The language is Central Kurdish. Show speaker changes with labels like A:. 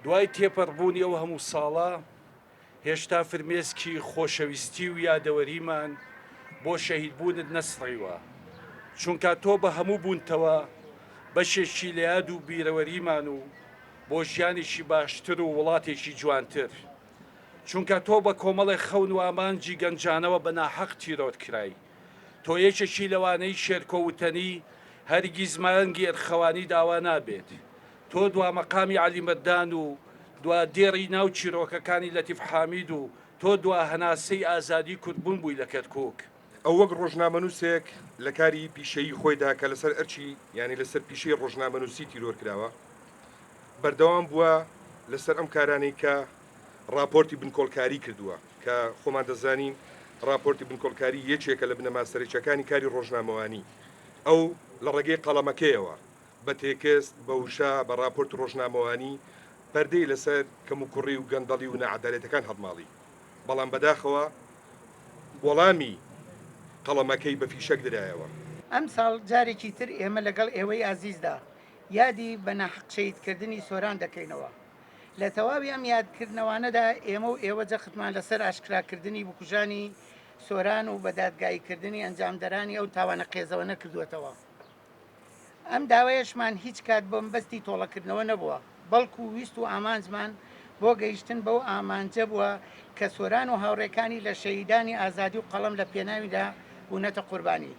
A: دوای تێپەڕبوونی ئەو هەموو ساڵە هێشتا فرمێسکی خۆشەویستی و یادەوەریمان بۆ شەهیدبوونت نەسڕیوە، چونکە تۆ بە هەموو بوونتەوە بەشێکی لە یاد و بیرەوەریمان و بۆ ژیانێکی باشتر و وڵاتێکی جوانتر، چونکە تۆ بە کۆمەڵی خەون و ئامانجی گەنجانەوە بە ناحەق تیرۆت کرای. تۆ یەکێکی لەوانەی شێرکۆوتنی هەرگیز مانگی ئەرخەوانی داوا نابێت. تۆ دوا مەقامی عەلیمەردان و دوا دێڕی ناو چیرۆکەکانی لەتیف حامید و تۆ دوا هەناسەی ئازادی کورتبوون بووی لە کەرکووک.
B: ئەو وەک ڕۆژنامەنووسێک لە کاری پیشەیی خۆیدا کە لەسەر ئەرچی یعنی لەسەر پیشەی ڕۆژنامەنووسی تیرۆر کراوە بەردەوام بووە لەسەر ئەم کارانەی کە راپۆرتی بنکۆڵکاری کردووە کە خۆمان دەزانین راپۆرتی بنکۆڵکاری یەکێکە لە بنەما سەرچەکانی کاری ڕۆژنامەوانی. ئەو لە ڕێگەی قەڵەمەکەیەوە بە تێکست بە وشا بە راپۆرت ڕۆژنامەوانی پەردەی لەسەر کەم و کوڕی و گەندەڵی و نەعەدالەتەکان هەڵماڵی، بەڵام بەداخەوە وەڵامی قەڵەمەکەی بە فیشەک درایەوە.
C: ئەم ساڵ جارێکی تر ئێمە لەگەڵ ئێوەی ئازیزدا یادی بە ناحەق شەهیدکردنی سۆران دەکەینەوە. لە تەواوی ئەم یادکردنەوانەدا ئێمە و ئێوە جەختمان لەسەر ئاشکراکردنی بکوژانی سۆران و بە دادگاییکردنی ئەنجامدەرانی ئەو تاوانە قێزەوە نەکردوێتەوە. ئەم داوایشمان هیچ کات بۆ بەستی تۆڵەکردنەوە نەبووە، بەڵکو ویست و ئامانجمان بۆ گەیشتن بەو ئامانجە بووە کە سۆران و هاوڕێکانی لە شەهیدانی ئازادی و قەڵەم لە پێناویدا بوونەتە قوربانی.